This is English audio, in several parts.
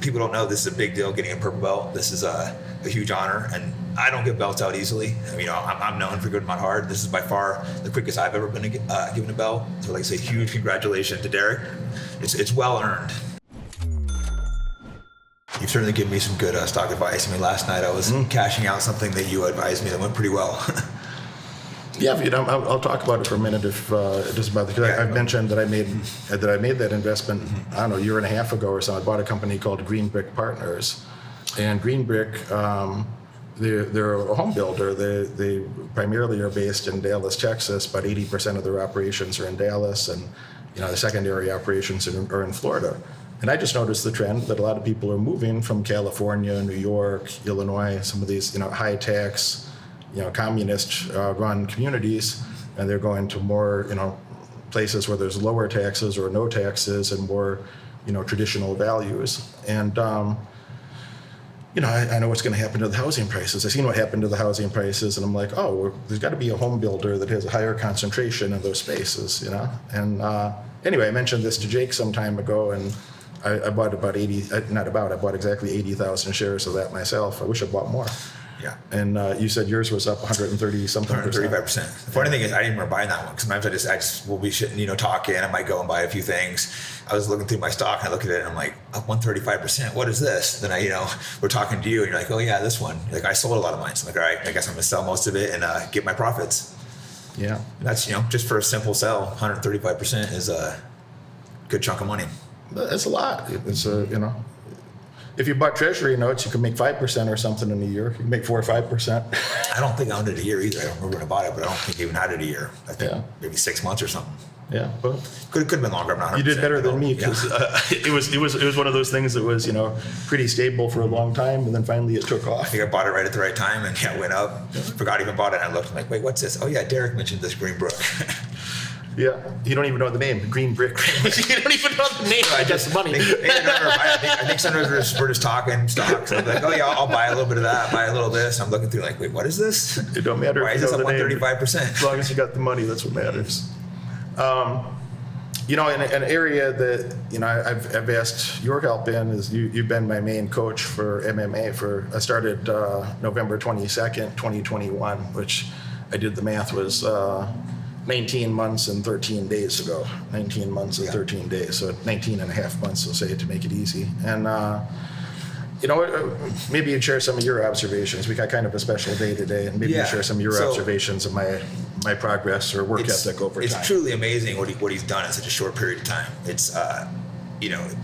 people don't know, this is a big deal getting a purple belt. This is a huge honor, and I don't give belts out easily. I mean, I'm known for good my heart. This is by far the quickest I've ever been given a belt. So like I say, huge congratulations to Derek. It's well earned. You've certainly given me some good stock advice. I mean, last night I was cashing out something that you advised me that went pretty well. Yeah, I'll talk about it for a minute if just about because I've mentioned that I made that investment. I don't know, a year and a half ago or so. I bought a company called Green Brick Partners, and Green Brick, they're a home builder. They primarily are based in Dallas, Texas. About 80% of their operations are in Dallas, and the secondary operations are in Florida. And I just noticed the trend that a lot of people are moving from California, New York, Illinois, some of these high tax, communist run communities, and they're going to more places where there's lower taxes or no taxes and more traditional values. And I know what's going to happen to the housing prices. I've seen what happened to the housing prices, and I'm like, there's got to be a home builder that has a higher concentration in those spaces, And anyway, I mentioned this to Jake some time ago, and I bought I bought exactly 80,000 shares of that myself. I wish I bought more. Yeah. And you said yours was up 130-something percent. 135%. The funny thing is, I didn't remember buying that one. Sometimes I just will be talking. I might go and buy a few things. I was looking through my stock and I look at it and I'm like, up 135%. What is this? Then we're talking to you and you're like, oh yeah, this one. Like I sold a lot of mine. So I'm like, all right, I guess I'm gonna sell most of it and get my profits. Yeah. And that's just for a simple sell, 135% is a good chunk of money. That's a lot. It's if you bought treasury notes, you could make 5% or something in a year. You can make 4 or 5%. I don't think I owned it a year either. I don't remember when I bought it, but I don't think I even had it a year. I think maybe 6 months or something. Yeah, well, could have been longer. I'm not 100%. You did better than me because it was one of those things that was pretty stable for a long time, and then finally it took off. I think I bought it right at the right time, and it went up. Yeah. Forgot I even bought it. And I looked, I'm like, wait, what's this? Oh yeah, Derek mentioned this Green Brook. Yeah, you don't even know the name, Green Brick. You don't even know the name. I just money. I think sometimes we're just talking stocks. I'm like, oh yeah, I'll buy a little bit of that, buy a little of this. I'm looking through like, wait, what is this? It don't matter. Why is this at 135%? As long as you got the money, that's what matters. In an area that I've asked your help in is you've been my main coach for MMA. I started November 22nd, 2021, which I did the math was 19 months and 13 days ago. 19 months and 13 days, so 19 and a half months, I'll say it to make it easy. And maybe you'd share some of your observations. We got kind of a special day today, and maybe you share some of your observations of my progress or work ethic over time. It's truly amazing what he's done in such a short period of time. It's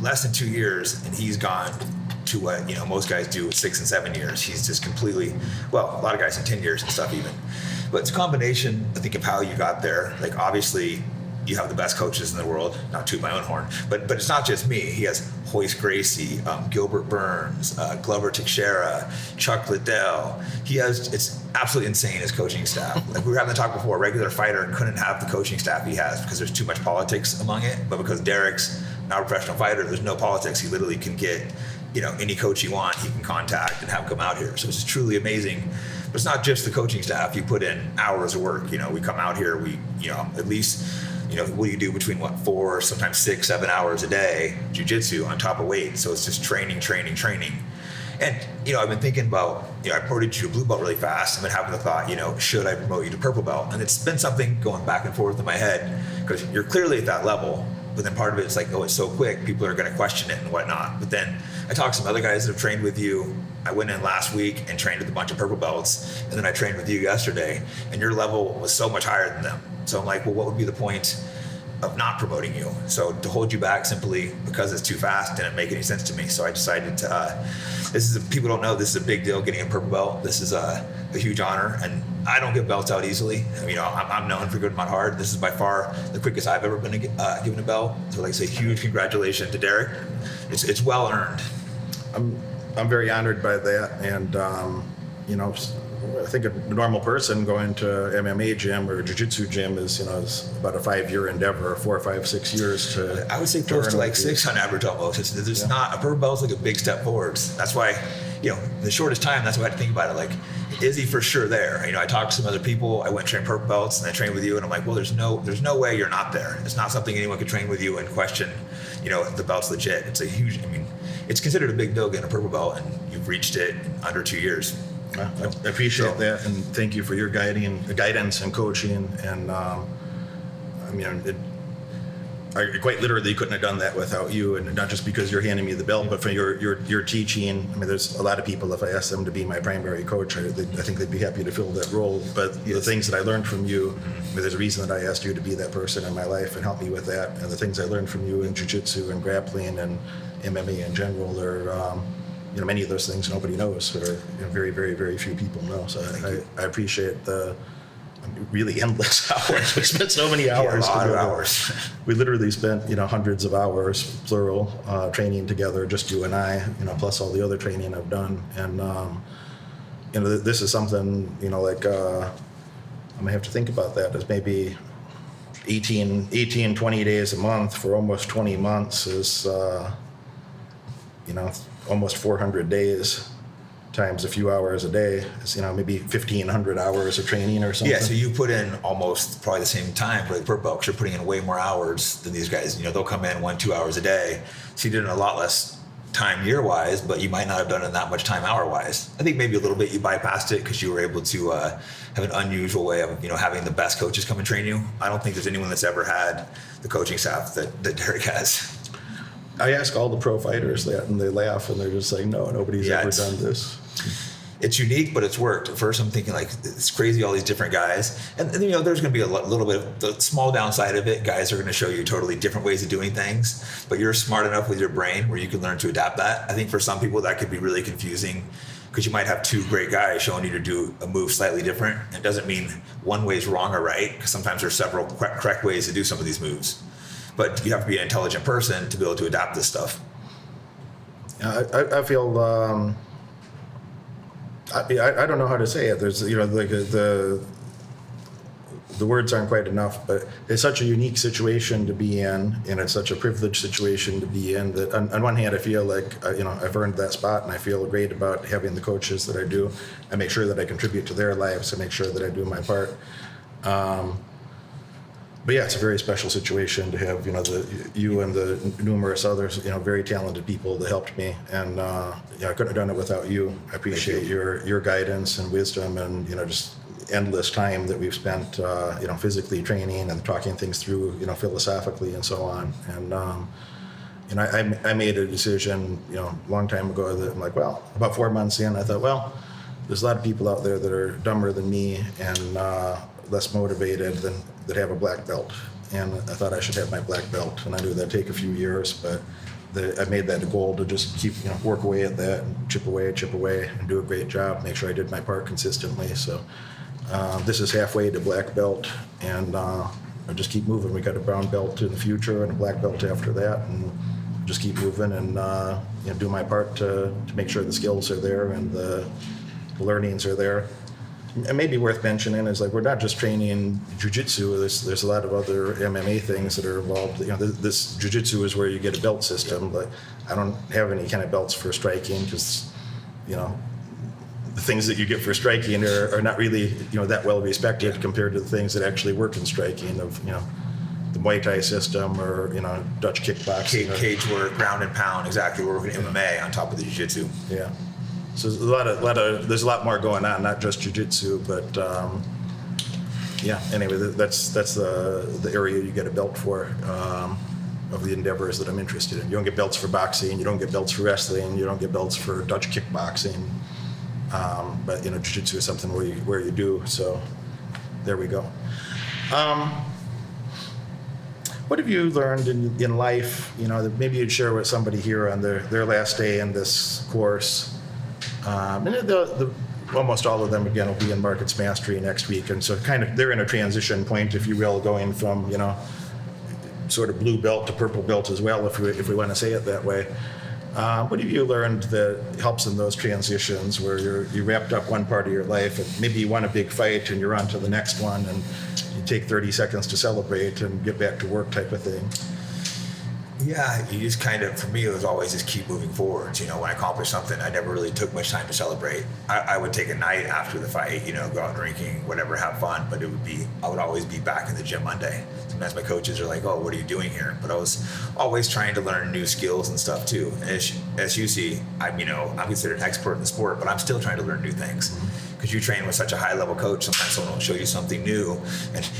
less than 2 years, and he's gone to what most guys do with 6 and 7 years. He's just completely, a lot of guys in 10 years and stuff even. But it's a combination, I think, of how you got there. Like obviously, you have the best coaches in the world. Not toot my own horn, but it's not just me. He has Hoist Gracie, Gilbert Burns, Glover Teixeira, Chuck Liddell. It's absolutely insane, his coaching staff. Like we were having the talk before, a regular fighter couldn't have the coaching staff he has because there's too much politics among it. But because Derek's not a professional fighter, there's no politics. He literally can get any coach you want, he can contact and have come out here. So it's truly amazing. But it's not just the coaching staff. You put in hours of work. We come out here, we at least what do you do between 4, sometimes 6, 7 hours a day, jiu-jitsu on top of weight. So it's just training. And, I've been thinking about, I promoted you to blue belt really fast. I've been having the thought, should I promote you to purple belt? And it's been something going back and forth in my head because you're clearly at that level. But then part of it's like, it's so quick, people are going to question it and whatnot. But then I talked to some other guys that have trained with you. I went in last week and trained with a bunch of purple belts. And then I trained with you yesterday. And your level was so much higher than them. So I'm like, well, what would be the point of not promoting you? So to hold you back simply because it's too fast didn't make any sense to me. So I decided to, people don't know, this is a big deal getting a purple belt. This is a huge honor. And I don't give belts out easily. I'm known for good my heart. This is by far the quickest I've ever been given a belt. So like I say, huge congratulations to Derek. It's well earned. I'm very honored by that. And, I think a normal person going to MMA gym or jiu-jitsu gym is about a 5-year endeavor, 4, 5, 6 years to. I would say close to like 6 on average almost. There's not a purple belt's like a big step forwards. That's why, the shortest time. That's why I had to think about it. Like, is he for sure there? I talked to some other people. I went and trained purple belts, and I trained with you, and I'm like, well, there's no way you're not there. It's not something anyone could train with you and question, the belt's legit. It's a huge. it's considered a big deal getting a purple belt, and you've reached it in under 2 years. I appreciate that, and thank you for your guidance and coaching. And I quite literally couldn't have done that without you, and not just because you're handing me the belt, but for your teaching. I mean, there's a lot of people, if I asked them to be my primary coach, I think they'd be happy to fill that role. But the things that I learned from you, I mean, there's a reason that I asked you to be that person in my life and help me with that. And the things I learned from you in jiu-jitsu and grappling and MMA in general are, many of those things nobody knows, or very, very, very few people know. So I appreciate the really endless hours. We spent so many hours. Yeah, a lot of hours. We literally spent, hundreds of hours, plural, training together, just you and I, plus all the other training I've done. And, this is something, I'm gonna have to think about that as maybe 18, 20 days a month for almost 20 months is, almost 400 days times a few hours a day. It's, maybe 1,500 hours of training or something. Yeah, so you put in almost probably the same time for the purple belt, 'cause you're putting in way more hours than these guys. They'll come in 1-2 hours a day. So you did in a lot less time year-wise, but you might not have done it that much time hour-wise. I think maybe a little bit you bypassed it because you were able to have an unusual way of having the best coaches come and train you. I don't think there's anyone that's ever had the coaching staff that Derek has. I ask all the pro fighters that, and they laugh, and they're just like, no, nobody's ever done this. It's unique, but it's worked. At first, I'm thinking like, it's crazy, all these different guys. And there's going to be a little bit of the small downside of it. Guys are going to show you totally different ways of doing things, but you're smart enough with your brain where you can learn to adapt that. I think for some people that could be really confusing because you might have two great guys showing you to do a move slightly different. It doesn't mean one way is wrong or right, because sometimes there's several correct ways to do some of these moves. But you have to be an intelligent person to be able to adapt this stuff. I feel... I don't know how to say it. There's, like the words aren't quite enough, but it's such a unique situation to be in, and it's such a privileged situation to be in that on one hand, I feel like, I've earned that spot, and I feel great about having the coaches that I do. I make sure that I contribute to their lives. I make sure that I do my part. But yeah, it's a very special situation to have, you and the numerous others, very talented people that helped me. And, I couldn't have done it without you. I appreciate your guidance and wisdom and, just endless time that we've spent, physically training and talking things through, philosophically and so on. And, I made a decision, a long time ago that I'm like, well, about 4 months in, I thought, well, there's a lot of people out there that are dumber than me and less motivated that have a black belt, and I thought I should have my black belt, and I knew that'd take a few years, but I made that a goal to just keep work away at that, and chip away, and do a great job, make sure I did my part consistently. So this is halfway to black belt, and I just keep moving. We got a brown belt in the future and a black belt after that, and just keep moving and do my part to make sure the skills are there and the learnings are there. It may be worth mentioning is we're not just training jiu-jitsu. There's a lot of other MMA things that are involved. This jiu-jitsu is where you get a belt system, but I don't have any kind of belts for striking because, the things that you get for striking are not really that well respected compared to the things that actually work in striking of the Muay Thai system or Dutch kickboxing, cage work, ground and pound. Exactly, we're working MMA on top of the jiu-jitsu. Yeah. So there's a lot more going on, not just jiu-jitsu, but anyway, that's the area you get a belt for of the endeavors that I'm interested in. You don't get belts for boxing, you don't get belts for wrestling, you don't get belts for Dutch kickboxing, but jiu-jitsu is something where you do. So there we go. What have you learned in life? That maybe you'd share with somebody here on their last day in this course. And almost all of them again will be in markets mastery next week, and so kind of they're in a transition point, if you will, going from sort of blue belt to purple belt as well, if we want to say it that way. What have you learned that helps in those transitions where you wrapped up one part of your life and maybe you won a big fight and you're on to the next one and you take 30 seconds to celebrate and get back to work type of thing? Yeah, you just kind of, for me, it was always just keep moving forwards. When I accomplished something, I never really took much time to celebrate. I would take a night after the fight, go out drinking, whatever, have fun, but I would always be back in the gym Monday. Sometimes my coaches are like, oh, what are you doing here? But I was always trying to learn new skills and stuff too. And as you see, I'm considered an expert in the sport, but I'm still trying to learn new things. Because you train with such a high level coach, sometimes someone will show you something new,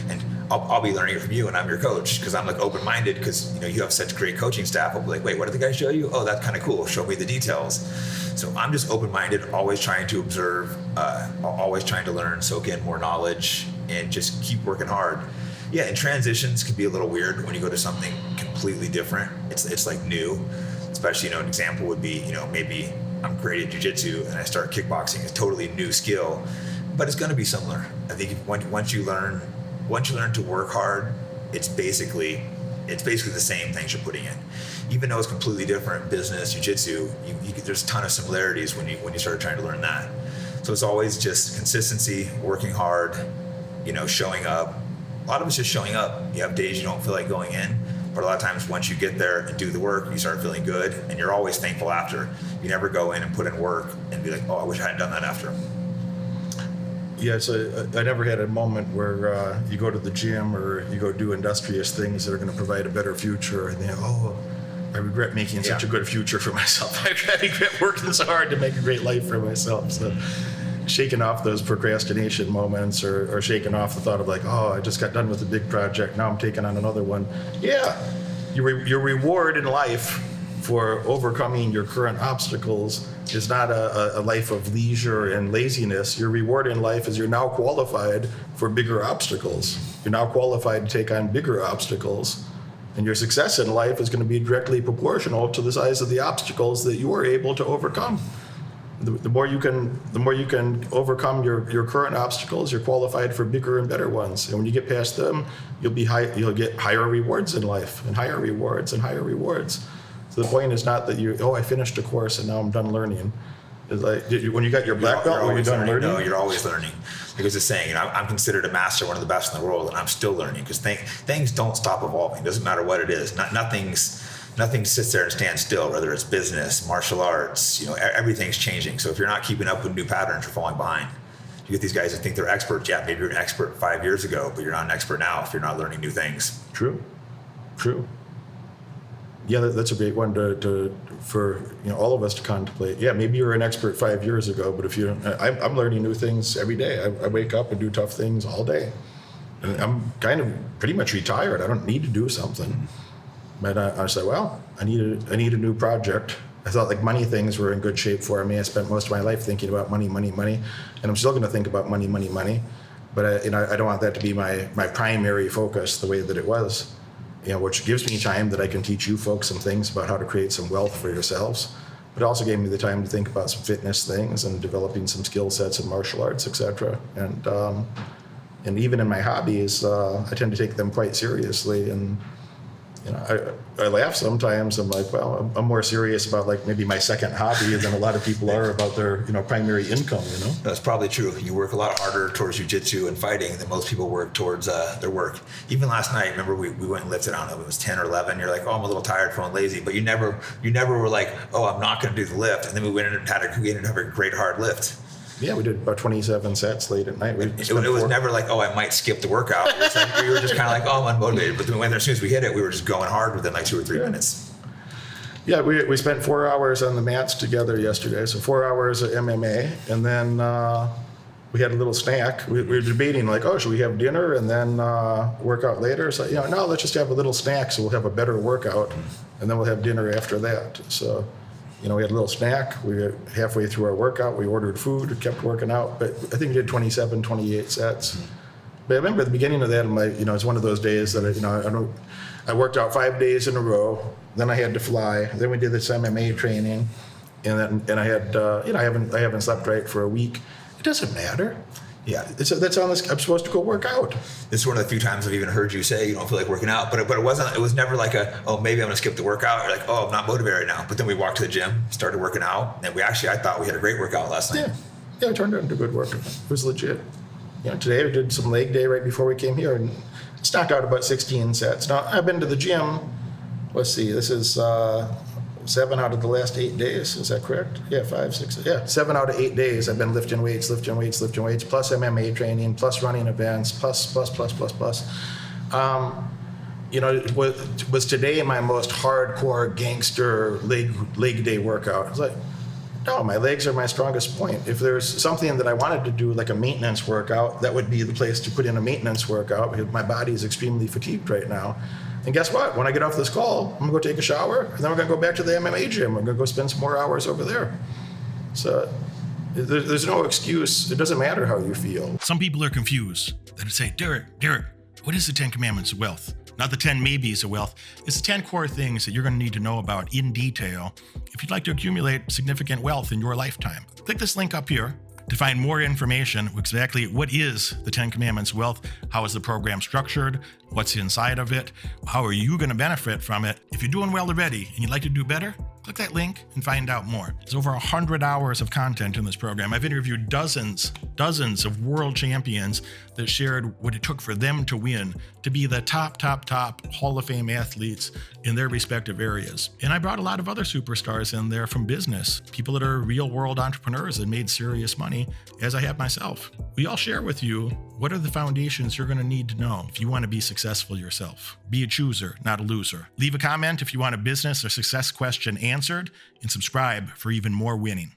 and I'll be learning it from you, and I'm your coach because I'm like open minded because you have such great coaching staff. I'll be like, wait, what did the guy show you? Oh, that's kind of cool. Show me the details. So I'm just open minded, always trying to observe, always trying to learn, soak in more knowledge, and just keep working hard. Yeah, and transitions can be a little weird when you go to something completely different. It's like new, especially an example would be maybe I'm great at jiu-jitsu and I start kickboxing. It's a totally new skill, but it's going to be similar. I think once you learn to work hard, it's basically the same things you're putting in. Even though it's completely different, business, jiu-jitsu, there's a ton of similarities when you start trying to learn that. So it's always just consistency, working hard, showing up. A lot of it's just showing up. You have days you don't feel like going in, but a lot of times once you get there and do the work, you start feeling good, and you're always thankful after. You never go in and put in work and be like, oh, I wish I hadn't done that after. Yeah, so I never had a moment where you go to the gym or you go do industrious things that are going to provide a better future, and then, I regret making such a good future for myself. I regret working so hard to make a great life for myself. So shaking off those procrastination moments or shaking off the thought of like, I just got done with a big project, now I'm taking on another one. Yeah, your reward in life for overcoming your current obstacles is not a life of leisure and laziness. Your reward in life is you're now qualified for bigger obstacles. You're now qualified to take on bigger obstacles. And your success in life is going to be directly proportional to the size of the obstacles that you are able to overcome. The more you can overcome your current obstacles, you're qualified for bigger and better ones. And when you get past them, you'll get higher rewards in life, and higher rewards and higher rewards. So the point is not that I finished a course and now I'm done learning. It's like when you got your black belt, are you done learning? No, you're always learning. Because it's saying, I'm considered a master, one of the best in the world, and I'm still learning. Because things don't stop evolving. It doesn't matter what it is. Nothing sits there and stands still, whether it's business, martial arts, everything's changing. So if you're not keeping up with new patterns, you're falling behind. You get these guys that think they're experts. Yeah, maybe you're an expert 5 years ago, but you're not an expert now if you're not learning new things. True. Yeah, that's a great one for all of us to contemplate. Yeah, maybe you were an expert 5 years ago, but I'm learning new things every day. I wake up and do tough things all day. And I'm kind of pretty much retired. I don't need to do something. But I said, well, I need a new project. I thought like money things were in good shape for me. I spent most of my life thinking about money, and I'm still going to think about money. But I don't want that to be my primary focus the way that it was. Which gives me time that I can teach you folks some things about how to create some wealth for yourselves. But it also gave me the time to think about some fitness things and developing some skill sets in martial arts, etc. And even in my hobbies, I tend to take them quite seriously. And I laugh sometimes. I'm like, well, I'm more serious about like maybe my second hobby than a lot of people are about their primary income. That's probably true. You work a lot harder towards jiu-jitsu and fighting than most people work towards their work. Even last night, remember we went and lifted, I don't know, it was 10 or 11. You're like, oh, I'm a little tired, feeling lazy. But you never were like, oh, I'm not going to do the lift. And then we ended up having a great hard lift. Yeah, we did about 27 sets late at night. It was never like, oh, I might skip the workout. We were just kind of like, oh, I'm unmotivated. But then as soon as we hit it, we were just going hard within like 2 or 3 minutes. Yeah, we spent 4 hours on the mats together yesterday. So 4 hours of MMA. And then we had a little snack. We were debating like, oh, should we have dinner and then work out later? So, no, let's just have a little snack so we'll have a better workout. And then we'll have dinner after that. So... we had a little snack. We were halfway through our workout. We ordered food, kept working out. But I think we did 27, 28 sets. But I remember at the beginning of that, it's one of those days that, I worked out 5 days in a row. Then I had to fly. Then we did this MMA training. And I had, I haven't slept right for a week. It doesn't matter. Yeah, that's on this. I'm supposed to go work out. This is one of the few times I've even heard you say you don't feel like working out. But it wasn't. It was never like maybe I'm going to skip the workout. Or like, oh, I'm not motivated right now. But then we walked to the gym, started working out, and I thought we had a great workout last night. Yeah, it turned out into a good workout. It was legit. Today we did some leg day right before we came here, and it's knocked out about 16 sets. Now I've been to the gym let's see, this is 7 out of the last 8 days. Is that correct? Yeah, 5, 6, yeah. 7 out of 8 days I've been lifting weights, plus MMA training, plus running events, plus. Was today my most hardcore gangster leg day workout? It's like, no, my legs are my strongest point. If there's something that I wanted to do, like a maintenance workout, that would be the place to put in a maintenance workout because my body is extremely fatigued right now. And guess what? When I get off this call, I'm gonna go take a shower, and then we're gonna go back to the MMA gym. We're gonna go spend some more hours over there. So there's no excuse. It doesn't matter how you feel. Some people are confused. They say, Derek, what is the 10 Commandments of Wealth? Not the 10 maybes of wealth. It's the 10 core things that you're going to need to know about in detail if you'd like to accumulate significant wealth in your lifetime. Click this link up here to find more information, exactly what is the 10 Commandments of Wealth, how is the program structured, what's inside of it, how are you going to benefit from it. If you're doing well already and you'd like to do better, click that link and find out more. There's over 100 hours of content in this program. I've interviewed dozens of world champions that shared what it took for them to win, to be the top Hall of Fame athletes in their respective areas. And I brought a lot of other superstars in there from business, people that are real world entrepreneurs that made serious money, as I have myself. We all share with you what are the foundations you're going to need to know if you want to be successful yourself. Be a chooser, not a loser. Leave a comment if you want a business or success question answered, and subscribe for even more winning.